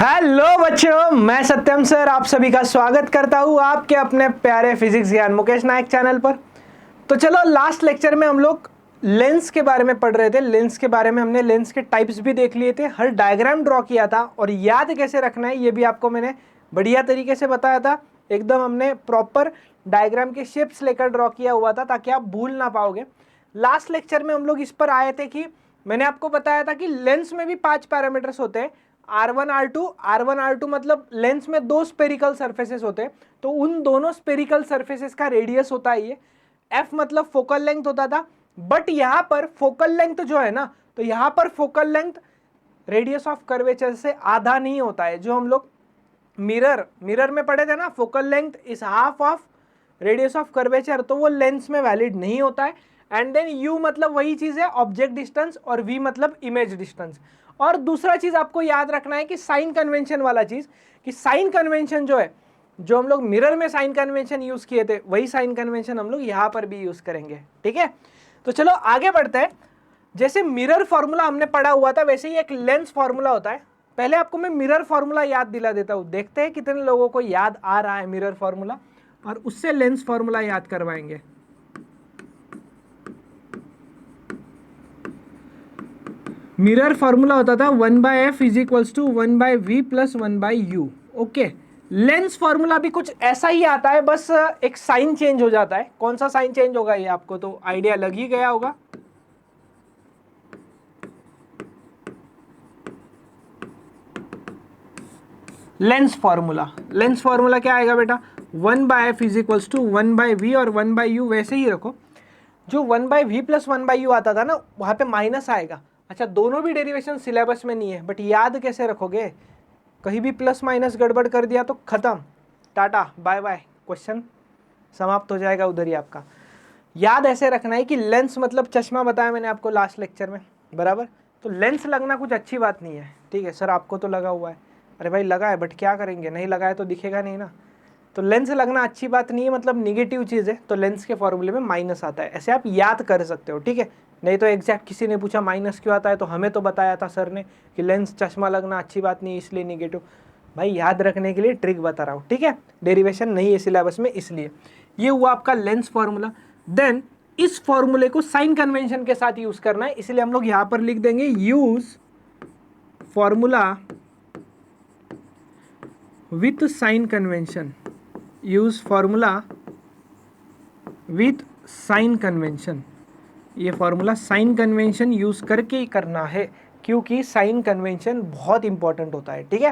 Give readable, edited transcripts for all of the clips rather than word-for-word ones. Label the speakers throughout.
Speaker 1: Hello बच्चों, मैं सत्यम sir आप सभी का स्वागत करता हूँ आपके अपने प्यारे फिजिक्स ज्ञान मुकेश नायक चैनल पर। तो चलो, लास्ट लेक्चर में हम लोग लेंस के बारे में पढ़ रहे थे। लेंस के बारे में हमने लेंस के टाइप्स भी देख लिए थे, हर डायग्राम ड्रॉ किया था और याद कैसे रखना है ये भी आपको मैंने बढ़िया तरीके से बताया था। एकदम हमने प्रॉपर डायग्राम के शेप्स लेकर ड्रॉ किया हुआ था ताकि आप भूल ना पाओगे। लास्ट लेक्चर में हम लोग इस पर आए थे कि मैंने आपको बताया था कि लेंस में भी 5 पैरामीटर्स होते हैं, R1 R2 मतलब लेंस में दो स्पेरिकल सरफेसेस होते हैं, तो उन दोनों स्पेरिकल सरफेसेस का रेडियस होता है ये। F मतलब फोकल लेंथ होता था, बट यहाँ पर फोकल लेंथ जो है ना, तो यहाँ पर focal length radius of curvature से आधा नहीं होता है। जो हम लोग मिरर में पढ़े थे ना, focal length is half of radius of curvature, तो वो लेंस में वैलिड नहीं होता है। एंड देन U मतलब वही चीज है, ऑब्जेक्ट डिस्टेंस, और V मतलब इमेज डिस्टेंस। और दूसरा चीज आपको याद रखना है कि साइन कन्वेंशन वाला चीज, कि साइन कन्वेंशन जो है, जो हम लोग मिरर में साइन कन्वेंशन यूज किए थे, वही साइन कन्वेंशन हम लोग यहां पर भी यूज करेंगे। ठीक है, तो चलो आगे बढ़ते हैं। जैसे मिरर फॉर्मूला हमने पढ़ा हुआ था, वैसे ही एक लेंस फॉर्मूला होता है। पहले आपको मैं मिरर फॉर्मूला याद दिला देता हूं, देखते हैं कितने लोगों को याद आ रहा है मिरर फॉर्मूला, और उससे लेंस फॉर्मूला याद करवाएंगे। मिरर फॉर्मूला होता था 1/f is equals to 1/v plus 1/u। Okay, lens formula भी कुछ ऐसा ही आता है, बस एक साइन चेंज हो जाता है। कौन सा साइन चेंज होगा ये आपको तो आइडिया लग ही गया होगा। लेंस फॉर्मूला क्या आएगा बेटा, 1/f is equals to 1/v और 1/u वैसे ही रखो। जो 1/v प्लस 1/u आता था ना, वहां पे माइनस आएगा। अच्छा, दोनों भी डेरिवेशन सिलेबस में नहीं है, बट याद कैसे रखोगे, कहीं भी प्लस माइनस गड़बड़ कर दिया तो खत्म, टाटा बाय बाय, क्वेश्चन समाप्त हो जाएगा उधर ही आपका। याद ऐसे रखना है कि लेंस मतलब चश्मा बताया मैंने आपको लास्ट लेक्चर में, बराबर। तो लेंस लगना कुछ अच्छी बात नहीं है। ठीक है सर, आपको तो लगा हुआ है, अरे भाई लगा है, बट क्या करेंगे, नहीं लगाए तो दिखेगा नहीं ना। तो लेंस लगना अच्छी बात नहीं है, मतलब निगेटिव चीज़ है, तो लेंस के फॉर्मूले में माइनस आता है, ऐसे आप याद कर सकते हो। ठीक है, नहीं तो एग्जैक्ट किसी ने पूछा माइनस क्यों आता है, तो हमें तो बताया था सर ने कि लेंस चश्मा लगना अच्छी बात नहीं इसलिए निगेटिव। भाई याद रखने के लिए ट्रिक बता रहा हूँ, ठीक है, डेरिवेशन नहीं है सिलेबस में इसलिए। ये हुआ आपका लेंस फॉर्मूला। देन इस फॉर्मूले को साइन कन्वेंशन के साथ यूज करना है, इसलिए हम लोग यहां पर लिख देंगे use formula with sign convention, use formula with sign convention. ये फॉर्मूला साइन कन्वेंशन यूज करके ही करना है, क्योंकि साइन कन्वेंशन बहुत इंपॉर्टेंट होता है। ठीक है,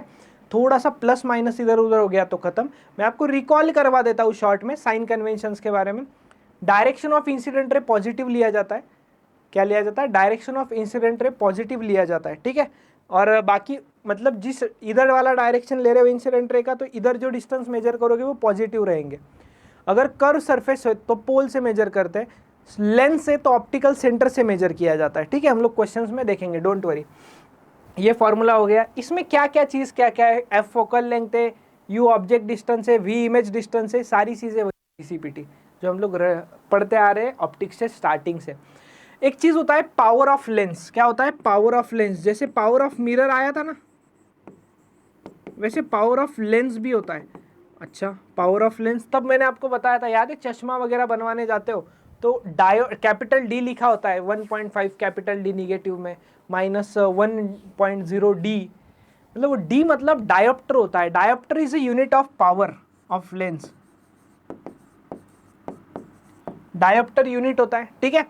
Speaker 1: थोड़ा सा प्लस माइनस इधर उधर हो गया तो खत्म। मैं आपको रिकॉल करवा देता हूँ शॉर्ट में साइन कन्वेंशंस के बारे में। Direction of incident ray positive लिया जाता है। क्या लिया जाता है, direction of incident ray positive लिया जाता है। ठीक है, और बाकी मतलब जिस इधर वाला डायरेक्शन ले रहे हो इंसिडेंट रे का, तो इधर जो डिस्टेंस मेजर करोगे वो पॉजिटिव रहेंगे। अगर कर्व सरफेस है तो पोल से मेजर करते हैं, लेंस से तो ऑप्टिकल सेंटर से मेजर किया जाता है। ठीक है, हम लोग क्वेश्चंस में देखेंगे, डोंट वरी। ये फॉर्मूला हो गया। इसमें क्या क्या चीज़ क्या क्या है, एफ फोकल लेंथ है, यू ऑब्जेक्ट डिस्टेंस है, वी इमेज डिस्टेंस है, सारी चीज़ें वही सीपीटी जो हम लोग पढ़ते आ रहे हैं ऑप्टिक्स से स्टार्टिंग से। एक चीज़ होता है पावर ऑफ लेंस। क्या होता है पावर ऑफ लेंस, जैसे पावर ऑफ मिरर आया था ना, वैसे पावर ऑफ लेंस भी होता है। अच्छा, पावर ऑफ लेंस तब मैंने आपको बताया था, याद है, चश्मा वगैरह बनवाने जाते हो तो कैपिटल डी लिखा होता है, 1.5 कैपिटल डी निगेटिव में, -1.0 डी, मतलब वो डी मतलब डायोप्टर होता है। Dioptre is a unit of power of lens, dioptre unit होता है। ठीक है,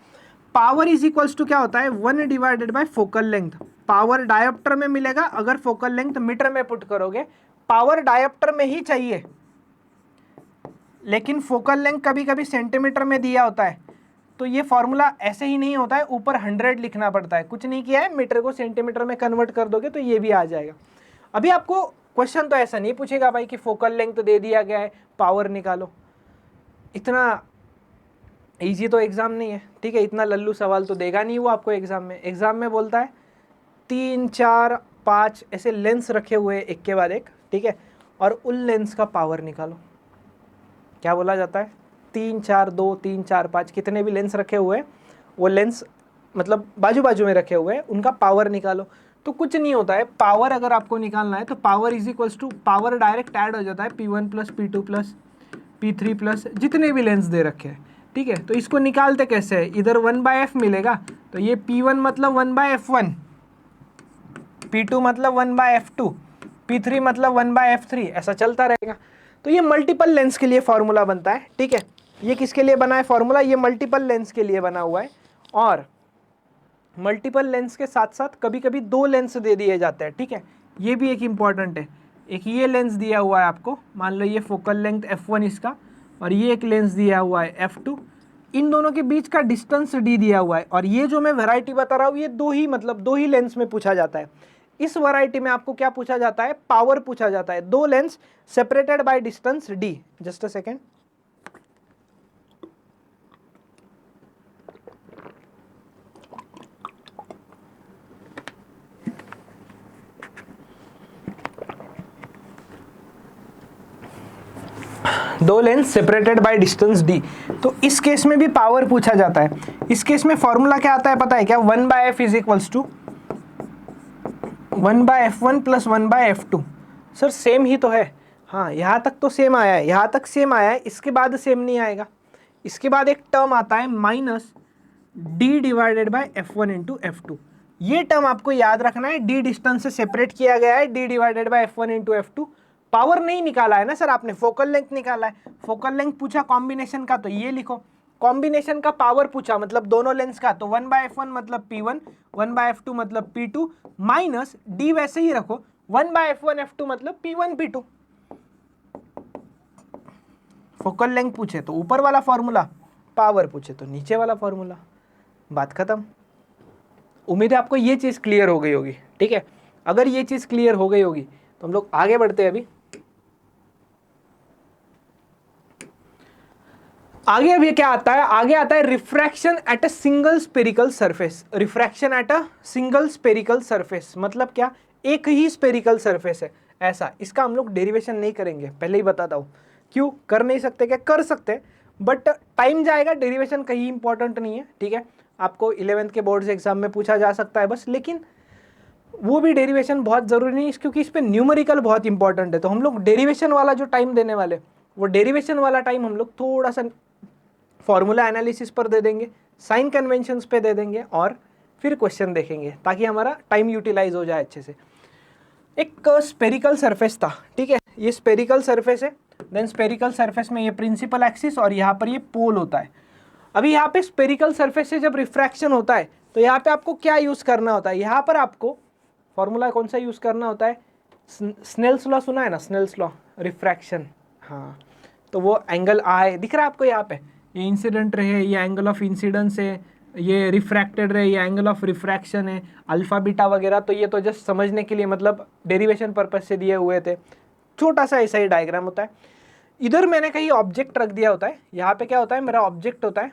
Speaker 1: पावर इज इक्वल्स टू क्या होता है, 1 divided by focal length. Power dioptre में मिलेगा, अगर फोकल लेंथ मीटर में पुट करोगे। पावर डायोप्टर में ही चाहिए, लेकिन फोकल लेंथ कभी कभी सेंटीमीटर में दिया होता है, तो ये फॉर्मूला ऐसे ही नहीं होता है, ऊपर 100 लिखना पड़ता है। कुछ नहीं किया है, मीटर को सेंटीमीटर में कन्वर्ट कर दोगे तो ये भी आ जाएगा। अभी आपको क्वेश्चन तो ऐसा नहीं पूछेगा भाई कि फोकल लेंथ दे दिया गया है, पावर निकालो। इतना इजी तो एग्जाम नहीं है। ठीक है, इतना लल्लू सवाल तो देगा नहीं वो आपको एग्जाम में। एग्जाम में बोलता है 3 4 5 ऐसे लेंस रखे हुए एक के बाद एक। ठीक है, और उन लेंस का पावर निकालो। क्या बोला जाता है, 3 4 2 3 4 5 कितने भी लेंस रखे हुए हैं, वो लेंस मतलब बाजू बाजू में रखे हुए हैं, उनका पावर निकालो। तो कुछ नहीं होता है, पावर अगर आपको निकालना है तो power is equals to, power direct add हो जाता है P1 plus P2 plus P3 plus जितने भी लेंस दे रखे हैं, ठीक है। तो इसको निकालते कैसे है, इधर 1/f मिलेगा, तो ये P1 मतलब 1/f1, P2 मतलब 1/f2, P3 मतलब 1/f3, ऐसा चलता रहेगा। तो ये मल्टीपल लेंस के लिए फॉर्मूला बनता है, ठीक है। ये किसके लिए बना है फॉर्मूला, ये मल्टीपल लेंस के लिए बना हुआ है। और मल्टीपल लेंस के साथ साथ कभी कभी दो लेंस दे दिए जाते हैं, ठीक है। ये भी एक इम्पॉर्टेंट है, एक ये लेंस दिया हुआ है आपको, मान लो ये फोकल लेंथ f1 इसका, और ये एक लेंस दिया हुआ है f2, इन दोनों के बीच का डिस्टेंस d दिया हुआ है। और ये जो मैं वैरायटी बता रहा हूँ ये दो ही लेंस में पूछा जाता है। इस वैरायटी में आपको क्या पूछा जाता है, पावर पूछा जाता है, दो lens separated by distance d। Just a second, दो lens separated by distance d। तो इस केस में भी पावर पूछा जाता है। इस केस में फॉर्मूला क्या आता है पता है क्या, 1/f is equals to 1/f1 plus 1/f2। Sir same ही तो है, हाँ यहाँ तक तो सेम आया है, यहाँ तक सेम आया है, इसके बाद सेम नहीं आएगा। इसके बाद एक टर्म आता है minus d divided by f1 into f2। ये टर्म आपको याद रखना है, d डिस्टेंस से सेपरेट किया गया है, d divided by f1 into f2। Power नहीं निकाला है ना सर आपने, फोकल लेंथ निकाला है। फोकल लेंथ पूछा कॉम्बिनेशन का, तो ये लिखो, कॉम्बिनेशन का पावर पूछा मतलब दोनों लेंस का, तो 1/f1 मतलब P1, 1/f2 मतलब P2, माइनस d वैसे ही रखो, 1/f1 f2 मतलब P1 P2। फोकल लेंथ पूछे तो ऊपर वाला फॉर्मूला, पावर पूछे तो नीचे वाला फॉर्मूला, बात खत्म। उम्मीद है आपको ये चीज क्लियर हो गई होगी, ठीक है। अगर ये चीज क्लियर हो गई होगी तो हम लोग आगे बढ़ते हैं। अभी क्या आता है, आगे आता है refraction at a single spherical surface. Refraction at a single spherical surface मतलब क्या, एक ही स्पेरिकल सरफेस है ऐसा। इसका हम लोग डेरिवेशन नहीं करेंगे, पहले ही बताता हूं। क्यों कर नहीं सकते, क्या कर सकते बट टाइम जाएगा, डेरिवेशन कहीं इंपॉर्टेंट नहीं है, ठीक है। आपको 11th के बोर्ड्स एग्जाम में पूछा जा सकता है बस, लेकिन वो भी डेरिवेशन बहुत जरूरी नहीं है क्योंकि इस पे न्यूमेरिकल बहुत इंपॉर्टेंट है। तो हम लोग डेरिवेशन वाला जो टाइम देने वाले, वो डेरिवेशन वाला टाइम हम लोग थोड़ा सा फॉर्मूला एनालिसिस पर दे देंगे, साइन कन्वेंशंस पे दे देंगे, और फिर क्वेश्चन देखेंगे ताकि हमारा टाइम यूटिलाइज हो जाए अच्छे से। एक स्पेरिकल सरफेस था, ठीक है, ये स्पेरिकल सरफेस है। देन स्पेरिकल सरफेस में ये प्रिंसिपल एक्सिस और यहाँ पर ये पोल होता है। अभी यहाँ पे स्पेरिकल सरफेस से जब रिफ्रैक्शन होता है तो यहाँ पे आपको क्या यूज करना होता है, यहाँ पर आपको फॉर्मूला कौन सा यूज करना होता है, स्नेल्स लॉ सुना है ना, स्नेल्स लॉ रिफ्रैक्शन, हाँ। तो वो एंगल आई दिख रहा है आपको यहाँ पे, ये इंसिडेंट रहे, ये एंगल ऑफ इंसिडेंस है, ये रिफ्रैक्टेड रहे, ये एंगल ऑफ रिफ्रैक्शन है, अल्फा बीटा वगैरह। तो ये तो जस्ट समझने के लिए मतलब डेरिवेशन पर्पज से दिए हुए थे, छोटा सा ऐसा ही डायग्राम होता है। इधर मैंने कहीं ऑब्जेक्ट रख दिया होता है, यहाँ पे क्या होता है, मेरा ऑब्जेक्ट होता है,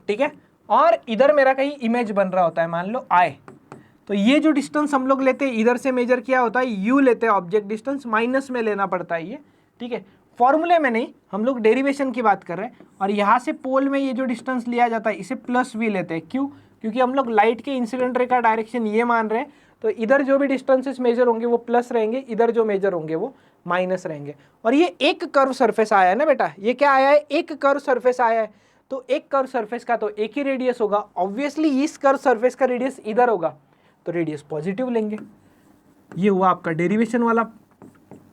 Speaker 1: ठीक है, और इधर मेरा कहीं इमेज बन रहा होता है, मान लो आई। तो ये जो डिस्टेंस हम लोग लेते हैं, इधर से मेजर किया होता है, यू लेते हैं ऑब्जेक्ट डिस्टेंस, माइनस में लेना पड़ता है ये, ठीक है। फॉर्मूले में नहीं, हम लोग डेरिवेशन की बात कर रहे हैं। और यहाँ से पोल में ये जो डिस्टेंस लिया जाता है इसे प्लस वी लेते हैं, क्यों, क्योंकि हम लोग लाइट के इंसिडेंट रे का डायरेक्शन ये मान रहे हैं। तो इधर जो भी डिस्टेंसेस मेजर होंगे वो प्लस रहेंगे, इधर जो मेजर होंगे वो माइनस रहेंगे। और ये एक कर्व सरफेस आया है ना बेटा, ये क्या आया है, एक कर्व सरफेस आया है। तो एक कर्व सरफेस का तो एक ही रेडियस होगा, ऑब्वियसली इस कर्व सरफेस का रेडियस इधर होगा, तो रेडियस पॉजिटिव लेंगे। ये हुआ आपका डेरिवेशन वाला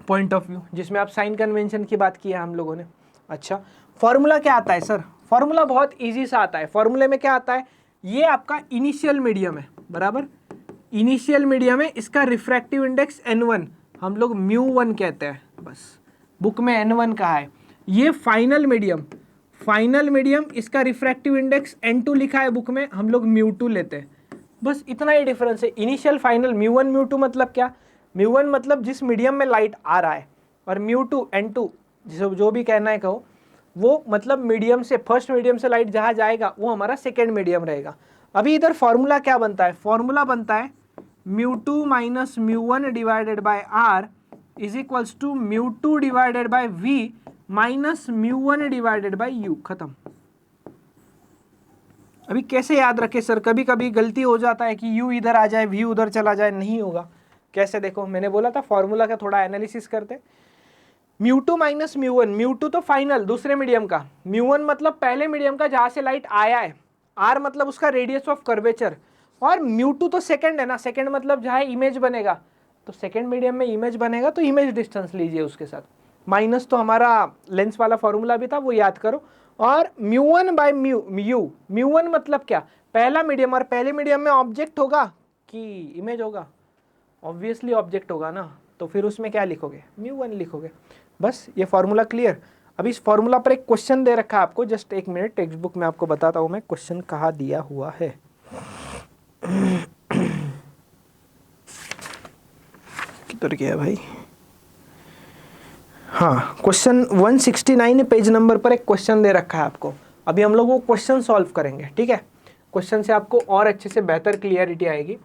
Speaker 1: पॉइंट ऑफ व्यू, जिसमें आप साइन कन्वेंशन की बात की है हम लोगों ने। अच्छा, फॉर्मूला क्या आता है सर, फॉर्मूला बहुत इजी सा आता है। फॉर्मूले में क्या आता है, ये आपका इनिशियल मीडियम है, बराबर, इनिशियल मीडियम है, इसका रिफ्रैक्टिव इंडेक्स n1 हम लोग μ1 कहते हैं, बस बुक में n1 कहा है। ये फाइनल मीडियम, फाइनल मीडियम, इसका रिफ्रैक्टिव इंडेक्स n2 लिखा है बुक में, हम लोग μ2 लेते हैं। बस इतना ही डिफरेंस है, इनिशियल फाइनल μ1 μ2 मतलब क्या, μ1 मतलब जिस मीडियम में लाइट आ रहा है, और μ2 n2 जो भी कहना है कहो, वो मतलब मीडियम से, फर्स्ट मीडियम से लाइट जहाँ जाएगा वो हमारा सेकेंड मीडियम रहेगा। अभी इधर फॉर्मूला क्या बनता है, फॉर्मूला बनता है μ2 minus μ1 divided by r is equals to μ2 divided by v minus μ1 divided by u, खत्म। अभी कैसे याद रखे सर, कभी कभी गलती हो जाता है कि यू इधर आ जाए, वी उधर चला जाए, नहीं होगा। कैसे, देखो मैंने बोला था फॉर्मूला का थोड़ा एनालिसिस करते। Mu two minus mu one, mu two तो फाइनल दूसरे मीडियम का, म्यू वन मतलब पहले मीडियम का जहां से लाइट आया है, आर मतलब उसका रेडियस ऑफ कर्वेचर, और म्यू टू तो सेकंड है ना, सेकंड मतलब जहां इमेज बनेगा, तो सेकंड मीडियम में इमेज बनेगा तो इमेज डिस्टेंस लीजिए उसके साथ। माइनस तो हमारा लेंस वाला फॉर्मूला भी था, वो याद करो। और mu one by mu one मतलब क्या, पहला मीडियम, और पहले मीडियम में ऑब्जेक्ट होगा कि इमेज होगा, ऑब्वियसली ऑब्जेक्ट होगा ना, तो फिर उसमें क्या लिखोगे, म्यू वन लिखोगे। बस ये फॉर्मूला क्लियर। अभी इस फॉर्मूला पर एक क्वेश्चन दे रखा है आपको, जस्ट एक मिनट, टेक्स्ट बुक में आपको बताता हूं मैं क्वेश्चन कहाँ दिया हुआ है। किधर गया भाई, हाँ, क्वेश्चन 169 पेज नंबर पर एक क्वेश्चन दे रखा है आपको। अभी हम लोग वो क्वेश्चन सॉल्व करेंगे, ठीक है। क्वेश्चन से आपको और अच्छे से बेहतर क्लियरिटी आएगी।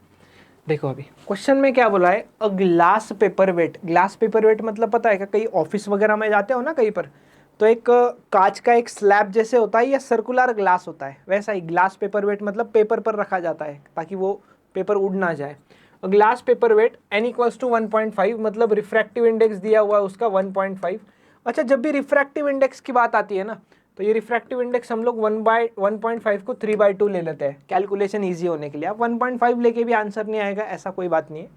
Speaker 1: देखो अभी क्वेश्चन में क्या बोला है, a glass paperweight. Glass paperweight मतलब पता है क्या, कहीं ऑफिस वगैरह में जाते हो ना कहीं पर, तो एक कांच का एक स्लैब जैसे होता है या सर्कुलर ग्लास होता है, वैसा ही ग्लास पेपर वेट मतलब पेपर पर रखा जाता है ताकि वो पेपर उड़ ना जाए। Glass paperweight n equals to 1.5, मतलब रिफ्रैक्टिव इंडेक्स दिया हुआ है उसका 1.5। अच्छा, जब भी रिफ्रैक्टिव इंडेक्स की बात आती है ना, तो ये रिफ्रैक्टिव इंडेक्स हम लोग 1/1.5 को 3/2 ले लेते हैं कैलकुलेशन इजी होने के लिए। आप 1.5 लेके भी आंसर नहीं आएगा, ऐसा कोई बात नहीं है।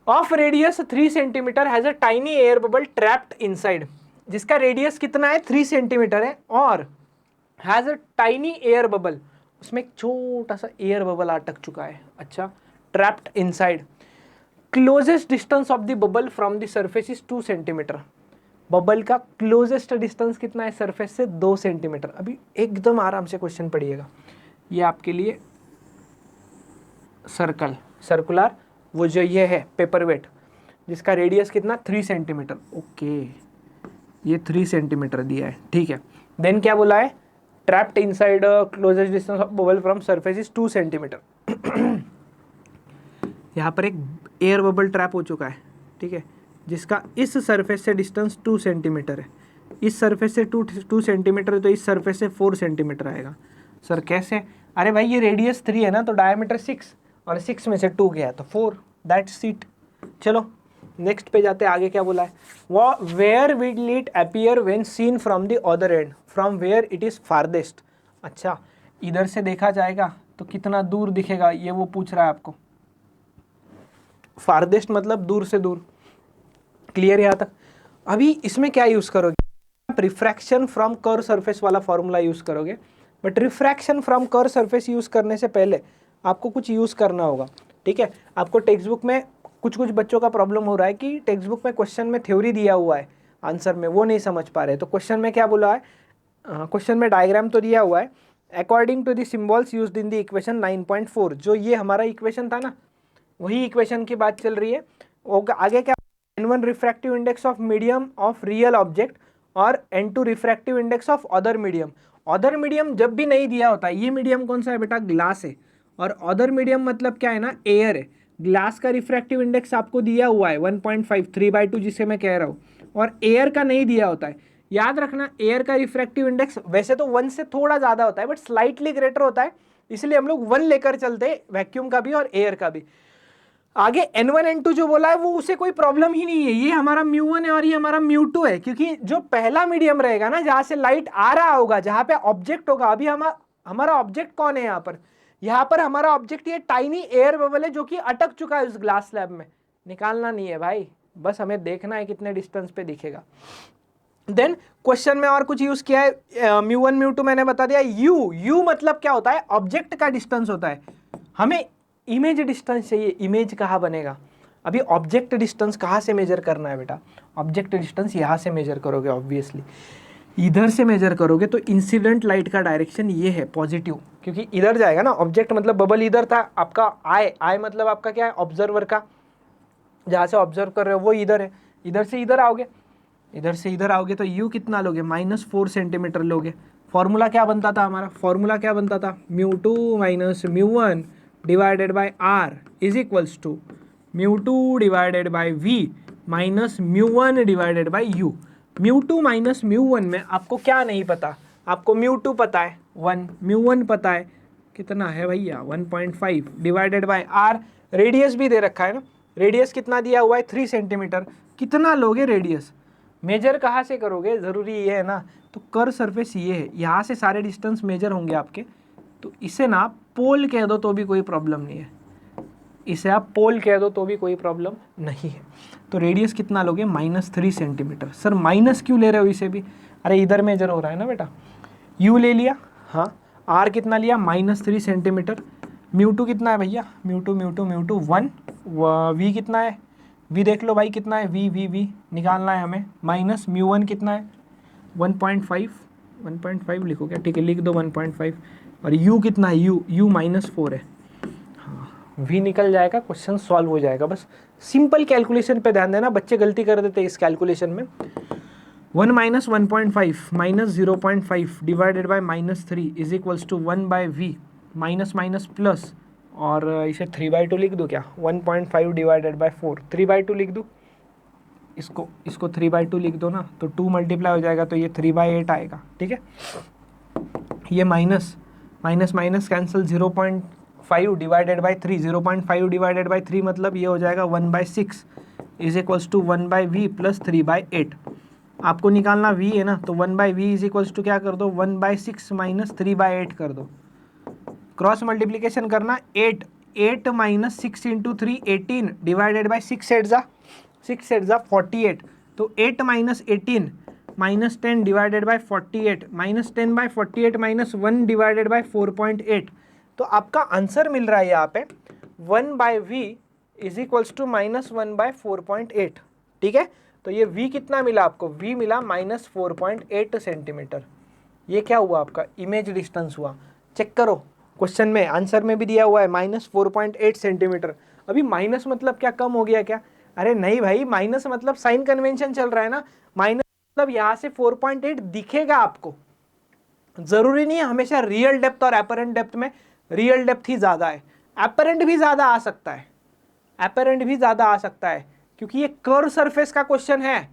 Speaker 1: Of radius 3 centimetre has a tiny air bubble trapped inside, जिसका रेडियस कितना है 3 सेंटीमीटर है, और has a tiny air bubble, उसमें एक छोटा सा एयर बबल अटक चुका है। अच्छा, trapped inside, closest distance of the bubble from the surface is 2 centimetre. Bubble का क्लोजेस्ट डिस्टेंस कितना है सरफेस से, 2 सेंटीमीटर। अभी एकदम आराम से क्वेश्चन पढ़िएगा, ये आपके लिए सर्कुलर, वो जो ये है पेपर वेट, जिसका रेडियस कितना 3 सेंटीमीटर। ओके, ये 3 सेंटीमीटर दिया है, ठीक है। देन क्या बोला है, trapped inside closest distance of bubble from surface is 2 centimetre. यहाँ पर एक एयर बबल ट्रैप हो चुका है, ठीक है, जिसका इस सरफेस से डिस्टेंस 2 सेंटीमीटर है। इस सरफेस से 2 सेंटीमीटर, तो इस सरफेस से 4 सेंटीमीटर आएगा। सर कैसे, अरे भाई ये रेडियस 3 है ना, तो डायमीटर 6, और 6 में से 2 गया तो 4, दैट्स इट। चलो नेक्स्ट पे जाते हैं, आगे क्या बोला है, वो where will it appear when seen from the other end, from where it is farthest. अच्छा, इधर से देखा जाएगा तो कितना दूर दिखेगा, ये वो पूछ रहा है आपको। फारदेस्ट मतलब दूर से दूर, क्लियर यहाँ तक। अभी इसमें क्या यूज करोगे, आप रिफ्रैक्शन फ्रॉम कर्व सरफेस वाला फॉर्मूला यूज करोगे, but refraction from curve surface use करने से पहले आपको कुछ यूज करना होगा, ठीक है। आपको टेक्स्ट बुक में कुछ बच्चों का प्रॉब्लम हो रहा है कि टेक्स्ट बुक में क्वेश्चन में थ्योरी दिया हुआ है, आंसर में वो नहीं समझ पा रहे, तो क्वेश्चन में क्या बोला है, क्वेश्चन में डायग्राम तो दिया हुआ है, according to the symbols used in the equation 9.4, जो ये हमारा इक्वेशन था ना, वही इक्वेशन की बात चल रही है। आगे क्या, n1 refractive index of medium of real object और n2 refractive index of other medium. Other medium जब भी नहीं दिया होता, ये मीडियम कौन सा है बेटा, ग्लास है, और अदर मीडियम मतलब क्या है ना, एयर है। ग्लास का रिफ्रैक्टिव इंडेक्स आपको दिया हुआ है 1.5, 3/2 जिसे मैं कह रहा हूँ, और एयर का नहीं दिया होता है। याद रखना, एयर का रिफ्रैक्टिव इंडेक्स वैसे तो 1 से थोड़ा ज़्यादा होता है, बट स्लाइटली ग्रेटर होता है, इसलिए हम लोग 1 लेकर चलते हैं, वैक्यूम का भी और एयर का भी। आगे n1 n2 जो बोला है वो उसे कोई प्रॉब्लम ही नहीं है, ये हमारा μ1 है और ये हमारा μ2 है, क्योंकि जो पहला मीडियम रहेगा ना, जहां से लाइट आ रहा होगा, जहां पे ऑब्जेक्ट होगा, अभी हमारा ऑब्जेक्ट कौन है यहाँ पर हमारा ऑब्जेक्ट ये टाइनी एयर बबल है जो कि अटक चुका है उस ग्लास स्लैब में। निकालना नहीं है भाई, बस हमें देखना है कितने डिस्टेंस पे दिखेगा। देन क्वेश्चन में और कुछ यूज किया है, μ1 μ2 मैंने बता दिया। यू मतलब क्या होता है, ऑब्जेक्ट का डिस्टेंस होता है। हमें इमेज डिस्टेंस चाहिए, इमेज कहाँ बनेगा, अभी ऑब्जेक्ट डिस्टेंस कहाँ से मेजर करना है बेटा, ऑब्जेक्ट डिस्टेंस यहाँ से मेजर करोगे, ऑब्वियसली इधर से मेजर करोगे तो इंसिडेंट लाइट का डायरेक्शन ये है पॉजिटिव, क्योंकि इधर जाएगा ना, ऑब्जेक्ट मतलब बबल इधर था, आपका आई मतलब आपका क्या है, ऑब्जर्वर का, जहाँ से ऑब्जर्व कर रहे हो वो इधर है, इधर से इधर आओगे, इधर से इधर आओगे तो यू कितना लोगे, -4 सेंटीमीटर लोगे। फॉर्मूला क्या बनता था हमारा, फॉर्मूला क्या बनता था, μ2 - μ1 divided by R is equals to μ2 divided by v minus μ1 divided by u। μ2 - μ1 में आपको क्या नहीं पता, आपको μ2 पता है, 1, μ1 पता है कितना है भैया 1.5 डिवाइडेड बाय r, रेडियस भी दे रखा है ना, रेडियस कितना दिया हुआ है 3 सेंटीमीटर। कितना लोगे रेडियस, मेजर कहाँ से करोगे, ज़रूरी ये है ना। तो कर्व सरफेस ये है, यहाँ से सारे डिस्टेंस मेजर होंगे आपके, तो इसे ना आप पोल कह दो तो भी कोई प्रॉब्लम नहीं है, इसे आप पोल कह दो तो भी कोई प्रॉब्लम नहीं है। तो रेडियस कितना लोगे -3 सेंटीमीटर। सर माइनस क्यों ले रहे हो इसे भी, अरे इधर मेजर हो रहा है ना बेटा, यू ले लिया, हाँ आर कितना लिया -3 सेंटीमीटर, μ2 कितना है भैया, μ2 1, वी कितना है, वी देख लो भाई कितना है, वी निकालना है हमें, माइनस μ1 कितना है 1.5 लिखो क्या, ठीक है लिख दो 1.5, और u कितना है, u -4 है, हाँ v निकल जाएगा, क्वेश्चन सॉल्व हो जाएगा। बस सिंपल कैलकुलेशन पे ध्यान देना, बच्चे गलती कर देते हैं इस कैलकुलेशन में। 1 - 1.5 - 0.5 divided by -3 is equals to 1 by v, minus minus plus, और इसे 3/2 लिख दूँ क्या, 1.5 डिवाइडेड बाय 4, 3/2 लिख दूँ, इसको 3/2 लिख दो ना, तो 2 मल्टीप्लाई हो जाएगा, तो ये 3/8 आएगा, ठीक है। ये minus minus cancel, 0.5 divided by 3, 0.5 divided by 3 मतलब ये हो जाएगा 1/6 is equals to 1 by v plus 3/8। आपको निकालना v है ना, तो 1 by v is equals to क्या कर दो, 1/6 माइनस 3/8 कर दो, क्रॉस मल्टीप्लीकेशन करना, 8 - 6 × 3 18 डिवाइडेड बाई 6 8 जा 48, तो 8 - 18 -10 divided by 48, -10 by 48 -1 divided by 4.8। तो आपका आंसर मिल रहा है यहाँ पे 1 by v is equals to -1/4.8, ठीक है। तो ये v कितना मिला आपको, v मिला -4.8 सेंटीमीटर। ये क्या हुआ आपका, इमेज डिस्टेंस हुआ। चेक करो क्वेश्चन में, आंसर में भी दिया हुआ है -4.8 सेंटीमीटर। अभी माइनस मतलब क्या, कम हो गया क्या, अरे नहीं भाई, माइनस मतलब साइन कन्वेंशन चल रहा है ना, माइनस मतलब यहाँ से 4.8 दिखेगा आपको। जरूरी नहीं है हमेशा रियल डेप्थ और एपरेंट डेप्थ में रियल डेप्थ ही ज्यादा है, एपरेंट भी ज्यादा आ सकता है, एपरेंट भी ज्यादा आ सकता है, क्योंकि ये कर्व सरफेस का क्वेश्चन है।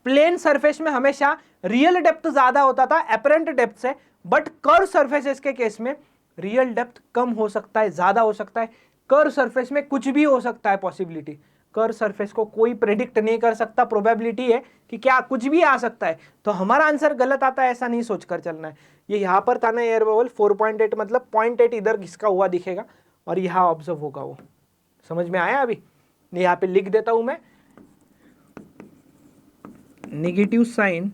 Speaker 1: प्लेन सरफेस में हमेशा रियल डेप्थ ज्यादा होता था एपरेंट डेप्थ से, बट कर्व सरफेसेस के केस में रियल डेप्थ कम हो सकता है, ज्यादा हो सकता है। कर्व सरफेस में कुछ भी हो सकता है पॉसिबिलिटी, कर्व सरफेस को कोई प्रेडिक्ट नहीं कर सकता, प्रोबेबिलिटी है कि क्या कुछ भी आ सकता है। तो हमारा आंसर गलत आता है ऐसा नहीं सोचकर चलना है। ये यहाँ पर था ना एयर बबल 4.8 मतलब 0.8 इधर घिसका हुआ दिखेगा और यहाँ ऑब्जर्व होगा, वो समझ में आया। अभी यहाँ पे लिख देता हूं मैं, negative sign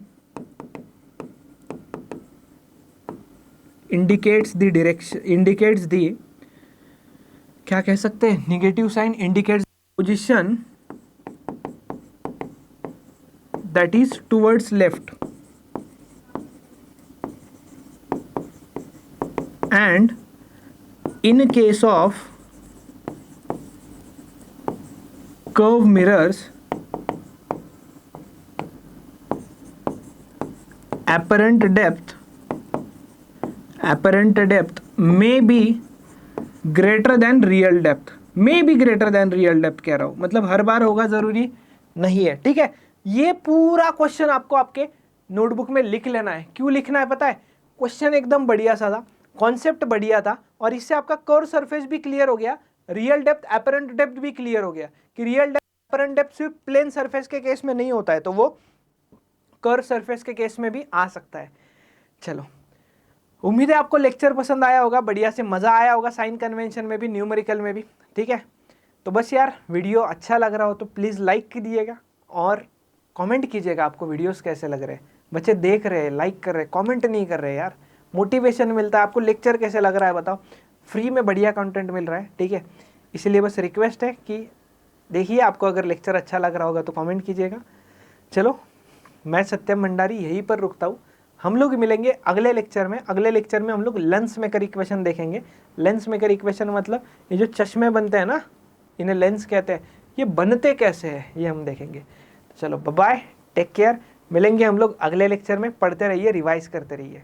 Speaker 1: indicates the direction, indicates the, क्या कह सकते हैं, negative sign indicates position that is towards left and in case of curve mirrors apparent depth may be greater than real depth, may be greater than real depth कह रहा हूं, मतलब हर बार होगा जरूरी नहीं है, ठीक है। ये पूरा क्वेश्चन आपको आपके नोटबुक में लिख लेना है। क्यों लिखना है पता है, क्वेश्चन एकदम बढ़िया सा था, कॉन्सेप्ट बढ़िया था, और इससे आपका कर्व सरफेस भी क्लियर हो गया, रियल डेप्थ एपरेंट डेप्थ भी क्लियर हो गया कि रियल डेप्थ एपरेंट डेप्थ सिर्फ प्लेन सरफेस के केस में नहीं होता है, तो वो कर्व सरफेस के केस में भी आ सकता है। चलो, उम्मीद है आपको लेक्चर पसंद आया होगा, बढ़िया से मजा आया होगा, साइन कन्वेंशन में भी, न्यूमेरिकल में भी, ठीक है। तो बस यार, वीडियो अच्छा लग रहा हो तो प्लीज़ लाइक कीजिएगा और कमेंट कीजिएगा आपको वीडियोस कैसे लग रहे हैं। बच्चे देख रहे हैं, लाइक कर रहे हैं, कमेंट नहीं कर रहे यार, मोटिवेशन मिलता है। आपको लेक्चर कैसे लग रहा है बताओ, फ्री में बढ़िया कंटेंट मिल रहा है, ठीक है। इसलिए बस रिक्वेस्ट है कि देखिए, आपको अगर लेक्चर अच्छा लग रहा होगा तो कमेंट कीजिएगा। चलो, मैं सत्यम भंडारी यहीं पर रुकता हूँ, हम लोग मिलेंगे अगले लेक्चर में। अगले लेक्चर में हम लोग लेंस मेकर इक्वेशन देखेंगे। लेंस मेकर इक्वेशन मतलब ये जो चश्मे बनते हैं ना, इन्हें लेंस कहते हैं, ये बनते कैसे हैं ये हम देखेंगे। तो चलो, बाय बाय, टेक केयर, मिलेंगे हम लोग अगले लेक्चर में। पढ़ते रहिए, रिवाइज करते रहिए।